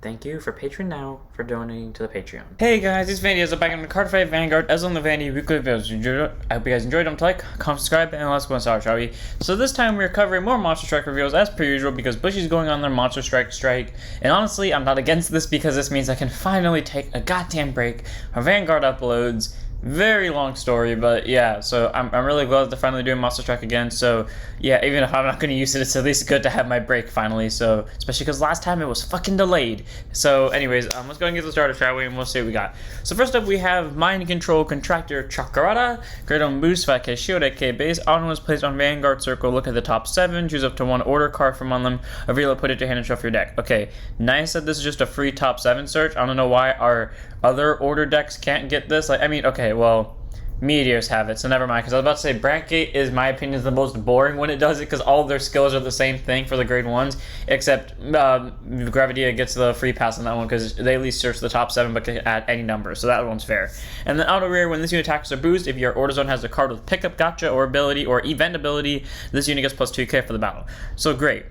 Thank you for Patreon now for donating to the Patreon. Hey guys, it's Vanity. Ezel back on the Card Fight Vanguard. Ezel on the Vanity weekly videos. I hope you guys enjoyed them. Like, comment, subscribe, and let's go inside, shall we? So this time we're covering more Monster Strike reveals as per usual because Bushy's going on their Monster Strike. And honestly, I'm not against this because this means I can finally take a goddamn break from Vanguard uploads. Very long story, but yeah, so I'm really glad they're finally doing Monster Strike again. So yeah, even if I'm not going to use it, it's at least good to have my break finally. So especially because last time it was fucking delayed. So anyways, let's go ahead and get the started, shall we? And we'll see what we got. So first up, we have Mind Control Contractor Chakra. Great on boost, 5k shield, 8k base. Autumn was placed on Vanguard Circle. Look at the top 7. Choose up to 1 order card from on them. Reveal it, put it to hand, and shuffle your deck. Okay, nice that this is just a free top 7 search. I don't know why our other order decks can't get this. Like, I mean, okay, well, Meteors have it, so never mind. Because I was about to say, Brandgate, is my opinion, is the most boring when it does it, because all of their skills are the same thing for the grade 1s, except Gravidia gets the free pass on that one, because they at least search the top 7, but can add any number, so that one's fair. And then auto rare, when this unit attacks a boost, if your order zone has a card with pickup, gotcha, or ability, or event ability, this unit gets plus 2k for the battle. So great.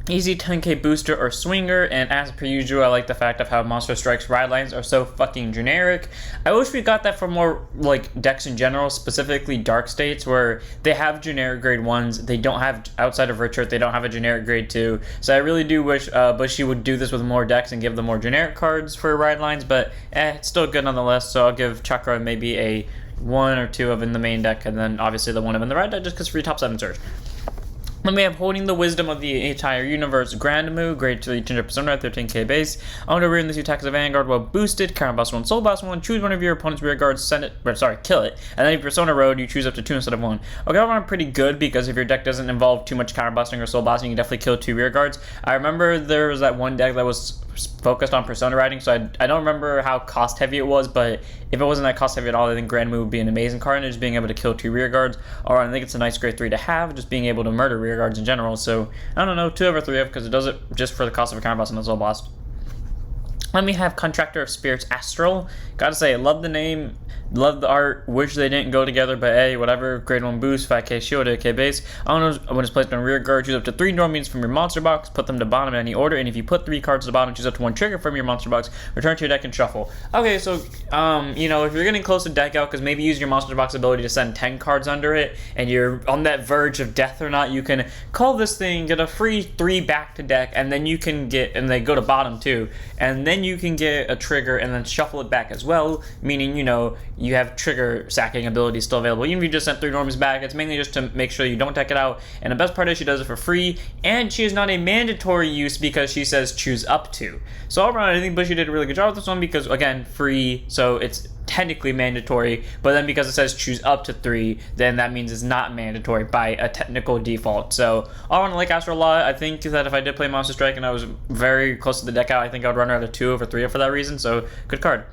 Easy 10k booster or swinger, and as per usual, I like the fact of how Monster Strike's ride lines are so fucking generic. I wish we got that for more, like, decks in general, specifically Dark States, where they have generic grade 1s, they don't have, outside of Richard, they don't have a generic grade 2, so I really do wish Bushy would do this with more decks and give them more generic cards for ride lines, but it's still good nonetheless, so I'll give Chakra maybe a 1 or 2 of in the main deck, and then obviously the 1 of in the ride deck, just because free top 7 search. Then we have Holding the Wisdom of the Entire Universe, Grand Moo, grade 2 Legion Persona, 13k base. On the rear, this attack as a Vanguard while boosted, Counter Boss 1, Soul Boss 1, choose one of your opponent's rear guards, send it, kill it, and then if Persona Road, you choose up to 2 instead of 1. Okay, I'm pretty good because if your deck doesn't involve too much counter busting or soul bossing, you can definitely kill 2 rear guards. I remember there was that one deck that was focused on Persona riding, so I don't remember how cost heavy it was, but if it wasn't that cost heavy at all, I think Grand Moo would be an amazing card, and just being able to kill 2 rear guards, or I think it's a nice grade 3 to have, just being able to murder rear guards in general. So I don't know, 2 over 3 of, because it does it just for the cost of a counter boss and a soul boss. Then we have Contractor of Spirits, Astral. Gotta say, love the name, love the art, wish they didn't go together, but hey, whatever. Grade 1 boost, 5k shield, 8k base. When it's placed on rear guard, choose up to 3 normies from your monster box, put them to bottom in any order, and if you put 3 cards to the bottom, choose up to 1 trigger from your monster box, return to your deck and shuffle. Okay, so, you know, if you're getting close to deck out, because maybe use your monster box ability to send 10 cards under it, and you're on that verge of death or not, you can call this thing, get a free 3 back to deck, and then you can get, and they go to bottom too, and then you can get a trigger and then shuffle it back as well, meaning, you know, you have trigger sacking ability still available. Even if you just sent 3 normies back, it's mainly just to make sure you don't deck it out, and the best part is she does it for free, and she is not a mandatory use because she says choose up to. So all around, I think Bushy did a really good job with this one because, again, free, so it's technically mandatory, but then because it says choose up to 3, then that means it's not mandatory by a technical default. So all around, I like Astral a lot. I think that if I did play Monster Strike and I was very close to the deck out, I think I would run her at a 2 over 3 for that reason, so good card.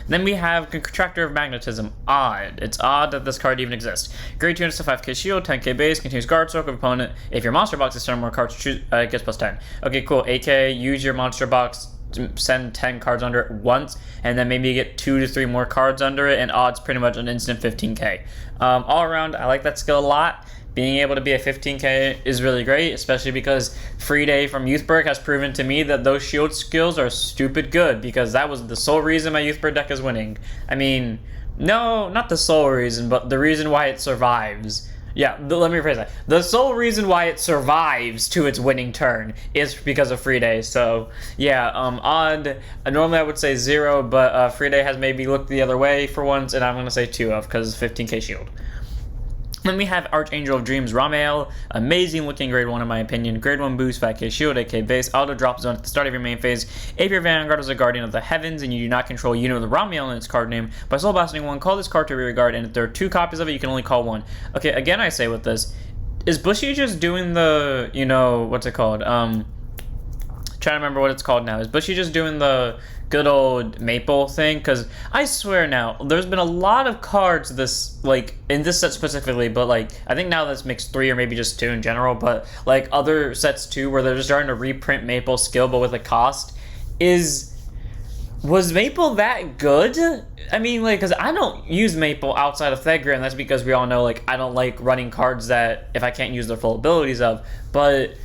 Then we have Contractor of Magnetism, Odd. It's odd that this card even exists. Grade 2 to 5k shield, 10k base, continues guard circle of opponent. If your monster box is 10 or more cards, choose, it gets plus 10. Okay, cool. 8k, use your monster box, send 10 cards under it once, and then maybe you get 2 to 3 more cards under it, and Odd's pretty much an instant 15k. All around, I like that skill a lot. Being able to be a 15k is really great, especially because Free Day from Youthberg has proven to me that those shield skills are stupid good, because that was the sole reason my Youthberg deck is winning. I mean, no, not the sole reason, but the reason why it survives. Yeah, let me rephrase that. The sole reason why it survives to its winning turn is because of Free Day. So, yeah, Odd, normally I would say 0, but Free Day has maybe looked the other way for once, and I'm going to say 2 of, because 15k shield. Then we have Archangel of Dreams, Ramiel. Amazing looking grade 1 in my opinion. Grade 1 boost, 5k shield, 8k base, auto drop zone at the start of your main phase. If your Vanguard is a Guardian of the Heavens and you do not control a unit with Ramiel in its card name, by soul bossing 1, call this card to rear guard, and if there are 2 copies of it, you can only call 1. Okay, again I say with this, is Bushy just doing the, you know, what's it called? Trying to remember what it's called now. Is Bushy just doing the good old Maple thing? Because I swear now, there's been a lot of cards this, like, in this set specifically, but, like, I think now that's mixed 3 or maybe just 2 in general, but, like, other sets too, where they're just starting to reprint Maple skill, but with a cost. Was Maple that good? I mean, like, because I don't use Maple outside of Thegria, and that's because we all know, like, I don't like running cards that if I can't use their full abilities of, but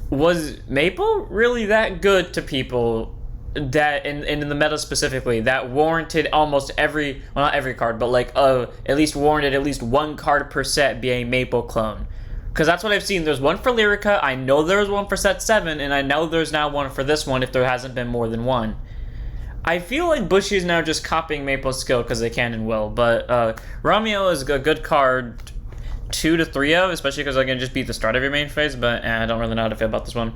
was Maple really that good to people that in the meta specifically that warranted almost every, well, not every card, but like at least warranted at least one card per set be a Maple clone? Because that's what I've seen. There's one for Lyrica, I know there was one for set 7, and I know there's now one for this one if there hasn't been more than one. I feel like Bushy is now just copying Maple's skill because they can and will, but Ramiel is a good card 2 to 3 of, especially because I can just beat the start of your main phase, but I don't really know how to feel about this one.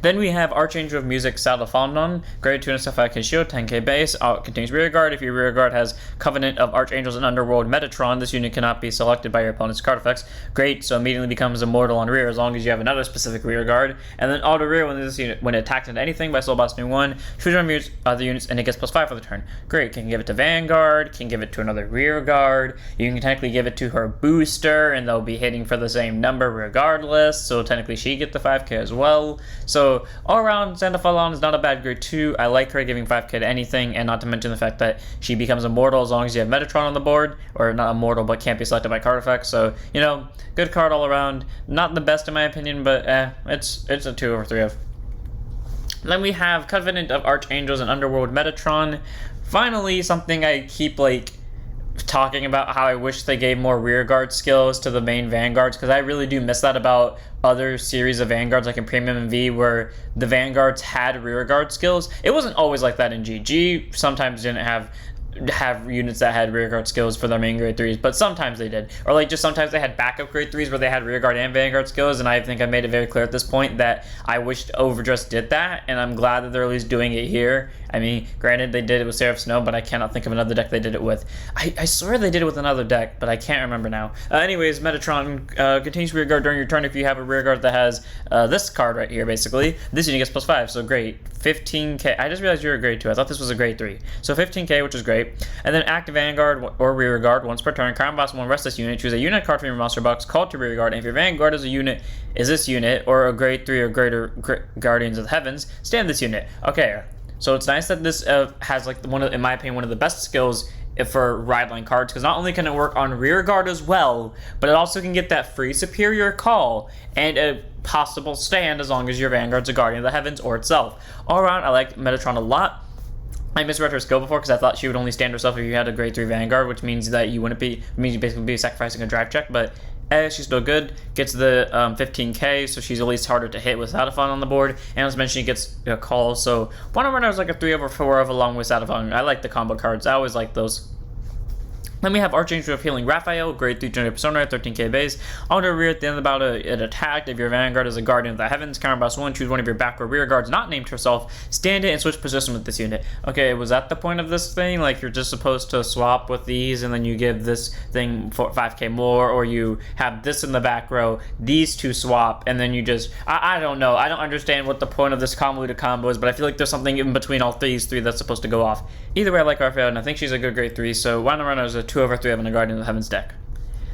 Then we have Archangel of Music, Sandalphon, grade 2 and stuff 5k shield, 10k base, contains rear guard. If your rear guard has Covenant of Archangels and Underworld Metatron, this unit cannot be selected by your opponent's card effects. Great, so immediately becomes immortal on rear as long as you have another specific rear guard. And then auto rear when it attacks into anything by soul blasting 1, choose one of other units and it gets +5 for the turn. Great, can give it to Vanguard, can give it to another rear guard. You can technically give it to her booster and they'll be hitting for the same number regardless, so technically she get the 5k as well. So all around, Sandalphon is not a bad grade 2. I like her giving 5k to anything, and not to mention the fact that she becomes immortal as long as you have Metatron on the board, or not immortal but can't be selected by card effects. So, you know, good card all around. Not the best in my opinion, but it's a 2 over 3 of. Then we have Covenant of Archangels and Underworld Metatron. Finally, something I keep like talking about how I wish they gave more rearguard skills to the main vanguards, because I really do miss that about other series of vanguards like in Premium and V where the vanguards had rearguard skills. It wasn't always like that in GG. Sometimes didn't have units that had rearguard skills for their main grade 3s, but sometimes they did. Or like just sometimes they had backup grade 3s where they had rearguard and vanguard skills, and I think I made it very clear at this point that I wished Overdress did that, and I'm glad that they're at least doing it here. I mean, granted they did it with Seraph Snow, but I cannot think of another deck they did it with. I swear they did it with another deck, but I can't remember now. Anyways, Metatron contains rearguard during your turn if you have a rearguard that has this card right here, basically. This unit gets +5, so great. 15k. I just realized you were a grade 2. I thought this was a grade 3. So 15k, which is great. And then active Vanguard or Rearguard once per turn. Crown Boss 1, rest this unit. Choose a unit card from your monster box called to Rearguard. And if your Vanguard is this unit, or a grade 3 or greater Guardians of the Heavens, stand this unit. Okay, so it's nice that this has, like, in my opinion, one of the best skills for ride line cards, because not only can it work on rear guard as well, but it also can get that free superior call and a possible stand as long as your Vanguard's a Guardian of the Heavens or itself. All around, I like Metatron a lot. I misread her skill before because I thought she would only stand herself if you had a grade 3 Vanguard, which means that you wouldn't be, means you basically be sacrificing a drive check, but she's still good. Gets the 15k, so she's at least harder to hit with Sandalphon on the board. And as mentioned, she gets a call, so one runner is like a 3 over 4 of along with Sandalphon. I like the combo cards. I always like those. Then we have Archangel of Healing Raphael, grade 3 generate persona, 13k base. On the rear at the end of the battle, it attacked. If your Vanguard is a Guardian of the Heavens, counterboss 1, choose one of your back or rear guards not named herself, stand it, and switch position with this unit. Okay, was that the point of this thing? Like, you're just supposed to swap with these, and then you give this thing for 5k more, or you have this in the back row, these two swap, and then you just, I don't know. I don't understand what the point of this convoluted combo is, but I feel like there's something in between all these three that's supposed to go off. Either way, I like Raphael, and I think she's a good grade 3, so why not run as a 2 over 3 of a Guardian of the Heavens deck.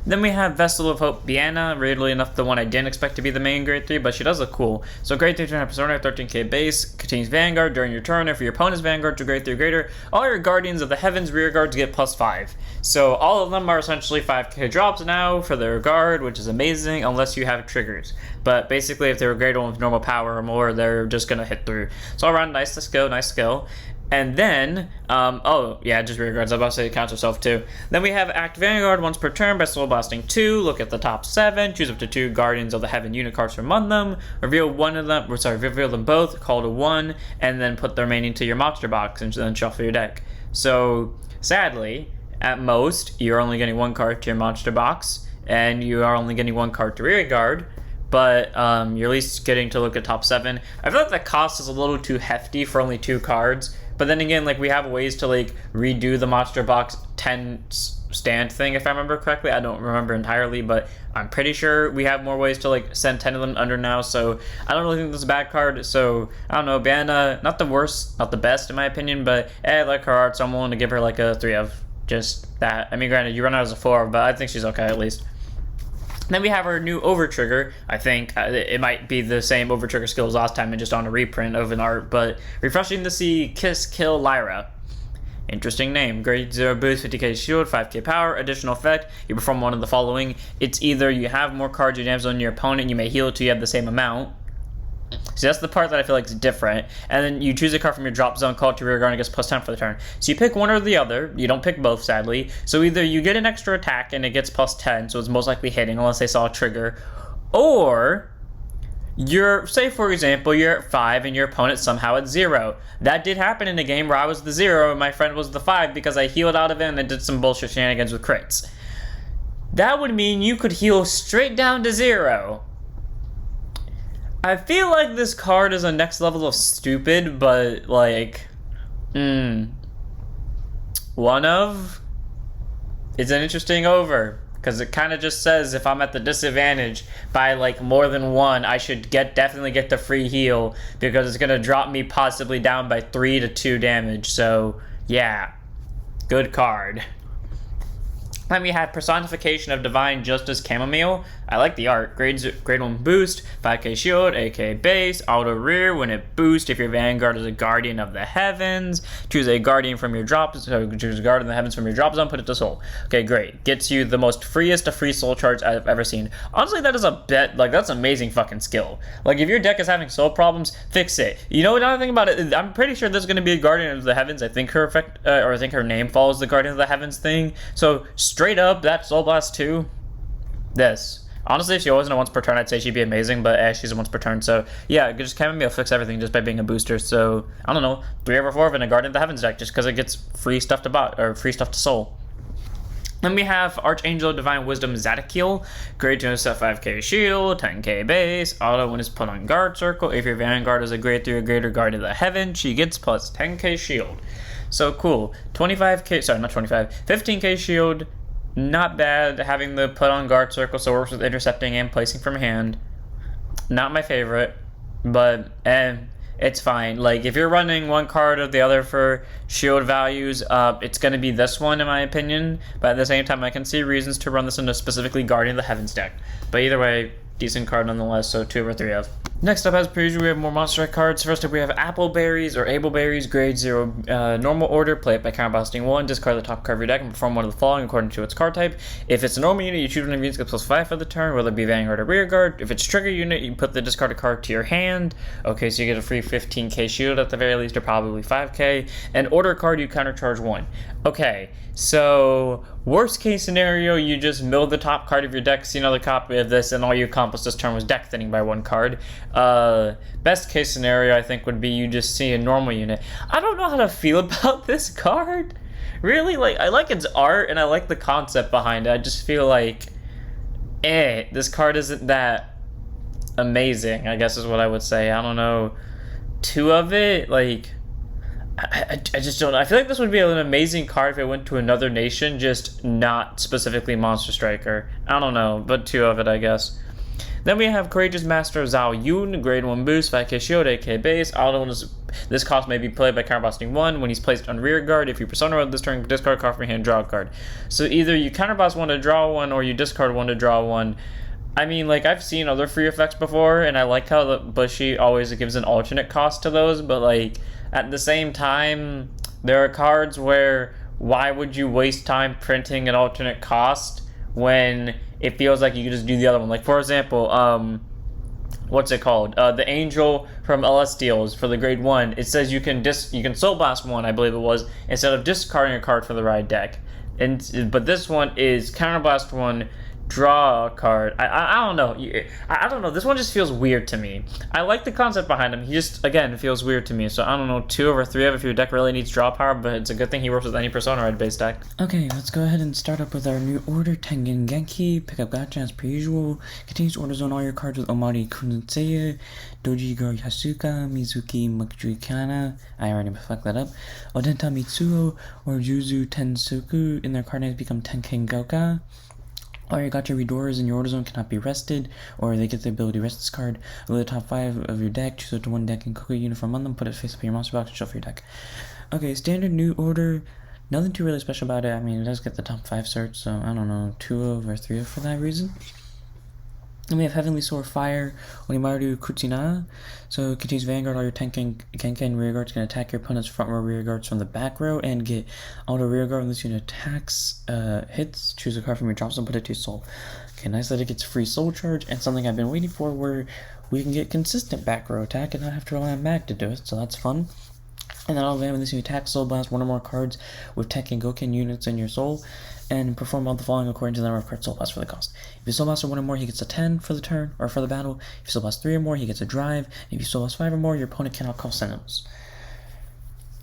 Then we have Vessel of Hope Binah, weirdly enough the one I didn't expect to be the main grade 3, but she does look cool. So grade 3 turn persona, 13k base, contains Vanguard during your turn. If your opponent's Vanguard to grade 3 or greater, all your Guardians of the Heavens rear guards get +5. So all of them are essentially 5k drops now for their guard, which is amazing unless you have triggers. But basically if they're a grade 1 with normal power or more, they're just gonna hit through. So all around, nice skill. And then, oh yeah, just rear guards. I was about to say it counts herself too. Then we have Act Vanguard once per turn by Soul Blasting 2. Look at the top 7. Choose up to 2 Guardians of the Heaven unit cards from among them. Reveal them both. Call to 1, and then put the remaining to your monster box, and then shuffle your deck. So sadly, at most, you're only getting 1 card to your monster box, and you are only getting 1 card to rear guard. But you're at least getting to look at top 7. I feel like that cost is a little too hefty for only 2 cards. But then again, like, we have ways to like redo the monster box 10 stand thing, if I remember correctly. I don't remember entirely, but I'm pretty sure we have more ways to like send 10 of them under now. So I don't really think this is a bad card. So I don't know, Binah, not the worst, not the best in my opinion, but I like her art, so I'm willing to give her like a 3 of just that. I mean, granted, you run out as a 4, but I think she's okay at least. Then we have our new Overtrigger. I think it might be the same Overtrigger skills last time and just on a reprint of an art, but refreshing to see Kiskill Lyra. Interesting name. Grade 0 boost, 50k shield, 5k power. Additional effect, you perform one of the following. It's either you have more cards or damage on your opponent, you may heal till you have the same amount. So that's the part that I feel like is different. And then you choose a card from your drop zone, call it to rear guard, and it gets plus 10 for the turn. So you pick one or the other. You don't pick both, sadly. So either you get an extra attack and it gets plus 10, so it's most likely hitting unless they saw a trigger. Or say for example, you're at 5 and your opponent's somehow at 0. That did happen in a game where I was the 0 and my friend was the 5 because I healed out of it and I did some bullshit shenanigans with crits. That would mean you could heal straight down to 0. I feel like this card is a next level of stupid, but like, one of, it's an interesting over, because it kind of just says if I'm at the disadvantage by like more than 1, I should definitely get the free heal, because it's gonna drop me possibly down by 3 to 2 damage. So yeah, good card. Then we have Personification of Divine Justice Camael. I like the art. Grade 1 boost, 5k shield, 8k base, auto rear. When it boosts, if your Vanguard is a Guardian of the Heavens, choose a Guardian from your drop, so choose a Guardian of the Heavens from your drop zone, put it to soul. Okay, great. Gets you the most freest of free soul charge I've ever seen. Honestly, that is a bet, like, that's amazing fucking skill. Like, if your deck is having soul problems, fix it. You know, another thing about it, I'm pretty sure there's going to be a Guardian of the Heavens. I think her effect, or I think her name follows the Guardian of the Heavens thing. So, straight up, that Soul Blast 2, this. Honestly, if she wasn't a once per turn, I'd say she'd be amazing, but she's a once per turn, so yeah, just Camael fix everything just by being a booster. So, I don't know, 3 over 4 in a Guardian of the Heavens deck, just because it gets free stuff to bot, or free stuff to soul. Then we have Archangel Divine Wisdom Zadkiel. Grade 2 set 5k shield, 10k base. Auto when it's put on guard circle. If your Vanguard is a grade 3 or greater Guardian of the Heaven, she gets plus 10k shield. So cool. 25k, sorry, not 25, 15k shield. Not bad, having the put on guard circle, so it works with intercepting and placing from hand. Not my favorite, but it's fine. Like, if you're running one card or the other for shield values, it's going to be this one in my opinion. But at the same time, I can see reasons to run this in a specifically Guardian of the Heavens deck. But either way, decent card nonetheless, so 2 over 3 of. Next up, as per usual, we have more monster strike cards. First up, we have Ableberries or Ableberries, grade 0, normal order. Play it by counterblasting 1. Discard the top card of your deck and perform one of the following according to its card type. If it's a normal unit, you choose one of your units, get plus 5 for the turn, whether it be Vanguard or Rearguard. If it's trigger unit, you put the discarded card to your hand. Okay, so you get a free 15k shield at the very least, or probably 5k. And order card, you countercharge 1. Okay, so worst case scenario, you just mill the top card of your deck, see another copy of this, and all you accomplished this turn was deck thinning by 1 card. Best case scenario, I think, would be you just see a normal unit. I don't know how to feel about this card. Really, like, I like its art and I like the concept behind it. I just feel like, this card isn't that amazing, I guess is what I would say. I don't know. 2 of it, like, I just don't know. I feel like this would be an amazing card if it went to another nation, just not specifically Monster Striker. I don't know, but 2 of it, I guess. Then we have Courageous Master Zhao Yun, grade 1 boost, 5k shield, 8k base. This cost may be played by counterblasting 1 when he's placed on rear guard. If you persona this turn, discard a card from your hand, draw a card. So either you counterblast 1 to draw 1, or you discard 1 to draw 1. I mean, like, I've seen other free effects before, and I like how the Bushy always gives an alternate cost to those, but, like, at the same time, there are cards where why would you waste time printing an alternate cost when it feels like you could just do the other one? Like, for example, what's it called? The Angel from LS Deals for the grade 1. It says you can Soul Blast 1, I believe it was, instead of discarding a card for the ride deck. But this one is Counterblast 1, draw a card. I don't know. I don't know. This one just feels weird to me. I like the concept behind him. He just, again, feels weird to me. So I don't know, 2 over 3 of if your deck really needs draw power, but it's a good thing he works with any Persona Ride based deck. Okay, let's go ahead and start up with our new order, Tengen Genki. Pick up Gacha as per usual. Continues orders on all your cards with Omari Kunseiya, Doji Girl Yasuka, Mizuki Makujui Kana. I already fucked that up. Odenta Mitsuo or Juzu Tensoku in their card names become Tenken Goka. All your gacha redoors in your order zone cannot be rested, or they get the ability to rest this card. Go to the top 5 of your deck, choose up to 1 deck and cook a uniform on them, put it face up in your monster box, and shuffle your deck. Okay, standard new order. Nothing too really special about it. I mean, it does get the top 5 search, so I don't know, 2 over 3 for that reason. Then we have Heavenly Sword Fire, Onimaru Kutsina. So it continues Vanguard, all your Tenken rear guards can attack your opponent's front row rear guards from the back row and get auto rear guard unless unit attacks, hits. Choose a card from your drop zone, put it to your soul. Okay, nice that it gets free soul charge and something I've been waiting for where we can get consistent back row attack and not have to rely on mag to do it, so that's fun. And then all of them, this you attack Soul Blast one or more cards with Tenken Goken units in your soul, and perform all the following according to the number of cards Soul Blast for the cost. If you Soul Blast one or more, he gets a 10 for the turn, or for the battle. If you Soul Blast 3 or more, he gets a drive. And if you Soul Blast 5 or more, your opponent cannot call Sentinels.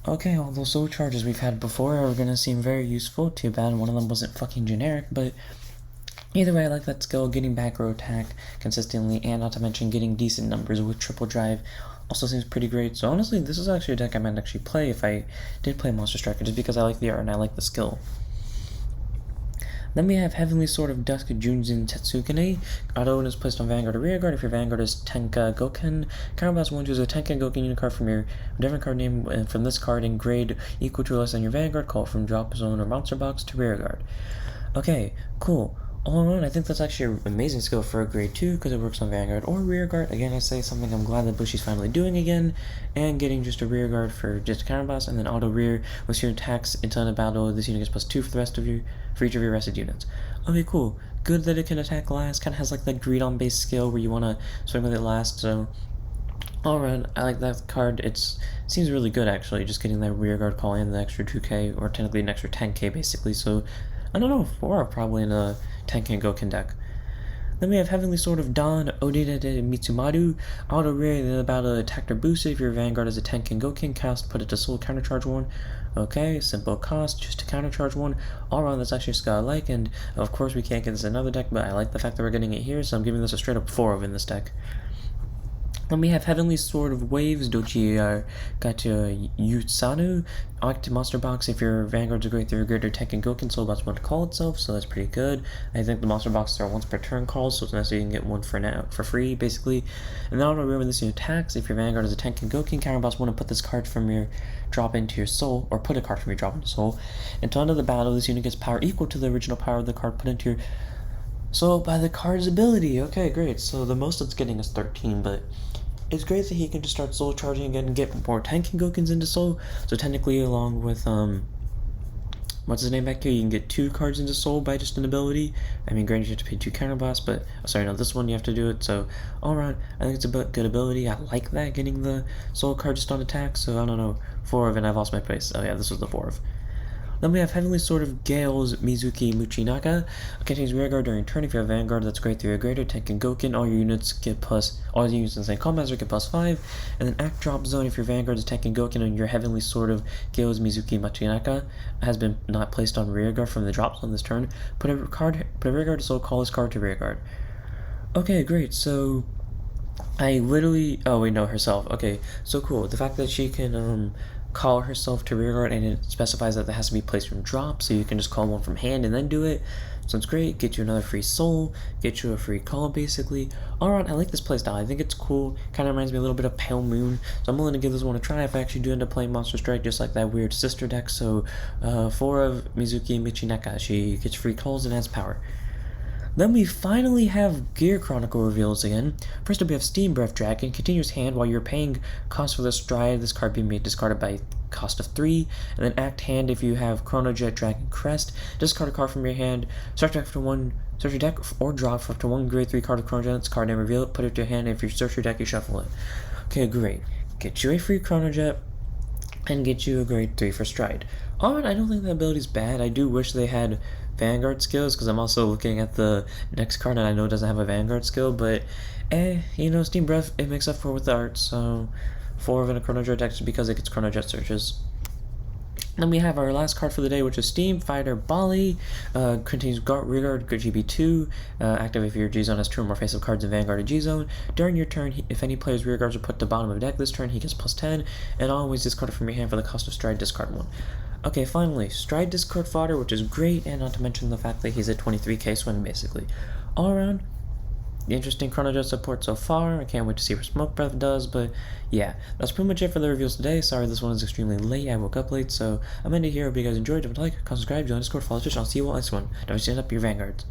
Okay, all those soul charges we've had before are going to seem very useful. Too bad one of them wasn't fucking generic, but either way, I like that skill. Getting back row attack consistently, and not to mention getting decent numbers with triple drive also seems pretty great. So honestly, this is actually a deck I might actually play if I did play Monster Striker, just because I like the art and I like the skill. Then we have Heavenly Sword of Dusk Junjin Tetsukune. Auto is placed on Vanguard or Rearguard. If your Vanguard is Tenka Goken, Counterblast 1, choose a Tenka Goken unit card from your different card name from this card in grade equal to or less than your Vanguard. Call it from Drop Zone or Monster Box to Rearguard. Okay, cool. All around, I think that's actually an amazing skill for a grade 2 because it works on Vanguard or Rearguard. Again, I say something I'm glad that Bushy's finally doing again, and getting just a Rearguard for just a counterblast, and then auto rear with your attacks into the battle. This unit gets plus 2 for the rest of for each of your rested units. Okay, cool. Good that it can attack last. Kind of has like that greed on base skill where you want to swing with it last. So, alright, I like that card. Seems really good actually. Just getting that Rearguard call and the extra 2k, or technically an extra 10k basically. So, I don't know, 4 are probably in a Tenken Goken deck. Then we have Heavenly Sword of Dawn, Odin Mitsumaru, auto rear in the battle attacked or boosted. If your Vanguard is a Tenken Goken, cast, put it to soul, countercharge 1. Okay, simple cost, just to countercharge 1. All around, that's actually a skill I like, and of course we can't get this in another deck, but I like the fact that we're getting it here, so I'm giving this a straight up 4 of in this deck. Then we have Heavenly Sword of Waves, Dochi Gacha Yutsanu, Active Monster Box. If your Vanguard's a grade 3 or greater Tenken Goken, Soul Blast 1 to call itself, so that's pretty good. I think the Monster Boxes are once per turn calls, so it's nice that you can get one for free, basically. And then auto rear when this unit attacks. If your Vanguard is a Tenken Goken, counterblast 1 and put this card from your drop into your soul, or put a card from your drop into soul. Until end of the battle, this unit gets power equal to the original power of the card put into your soul by the card's ability. Okay, great. So the most it's getting is 13, but it's great that he can just start soul charging again and get more Tenken Gokens into soul. So technically, along with what's his name back here, you can get 2 cards into soul by just an ability. I mean, granted you have to pay 2 counterblasts, but sorry, no, this one you have to do it. So all around, I think it's a good ability. I like that, getting the soul card just on attack. So I don't know, 4 of, and I've lost my place. Oh yeah, this was the 4 of. Then we have Heavenly Sword of Gale's Mizuki Muchinaka. Contains Rearguard during turn. If you have Vanguard that's grade 3 or greater, Tenken Goken, all your units all the units in the same combat get plus 5. And then Act Drop Zone, if your Vanguard is Tenken Goken and your Heavenly Sword of Gale's Mizuki Muchinaka has been not placed on Rearguard from the drop zone this turn, put a Rearguard to soul, call this card to Rearguard. Okay, great. So I literally, oh wait, no, herself. Okay, so cool. The fact that she can call herself to rearguard, and it specifies that has to be placed from drop, so you can just call one from hand and then do it. Sounds great. Get you another free soul, get you a free call, basically. Alright, I like this playstyle. I think it's cool. Kind of reminds me a little bit of Pale Moon, so I'm willing to give this one a try if I actually do end up playing Monster Strike, just like that weird sister deck. So 4 of Mizuki Michinaka. She gets free calls and has power. Then we finally have Gear Chronicle reveals again. First up we have Steam Breath Dragon. Continues hand while you're paying cost for the stride. This card being made discarded by cost of 3. And then Act Hand if you have Chronojet Dragon Crest. Discard a card from your hand. Search your deck or draw for up to 1 grade 3 card of Chronojet. This card and reveal it. Put it to your hand. If you search your deck, you shuffle it. Okay, great. Get you a free Chronojet and get you a grade 3 for stride. Alright, I don't think the ability's bad. I do wish they had Vanguard skills, because I'm also looking at the next card and I know it doesn't have a Vanguard skill, but you know, Steam Breath, it makes up for with the art, so 4 of in a Chronojet deck just because it gets Chronojet searches. Then we have our last card for the day, which is Steam Fighter Bali. Contains Rearguard GB2. Active if your G-Zone has 2 or more face-up cards in Vanguard or G-Zone. During your turn, if any player's Rearguards are put to the bottom of the deck this turn, he gets plus 10. And always discard it from your hand for the cost of stride, discard 1. Okay, finally, stride discard fodder, which is great, and not to mention the fact that he's a 23k swing, basically. All around, interesting Chronojet support so far. I can't wait to see what Smoke Breath does, but yeah, that's pretty much it for the reveals today. Sorry this one is extremely late, I woke up late, so I'm ending here. Hope you guys enjoyed. Don't like, comment, subscribe, join Discord, follow Twitch, I'll see you all next one. Don't stand up your Vanguards.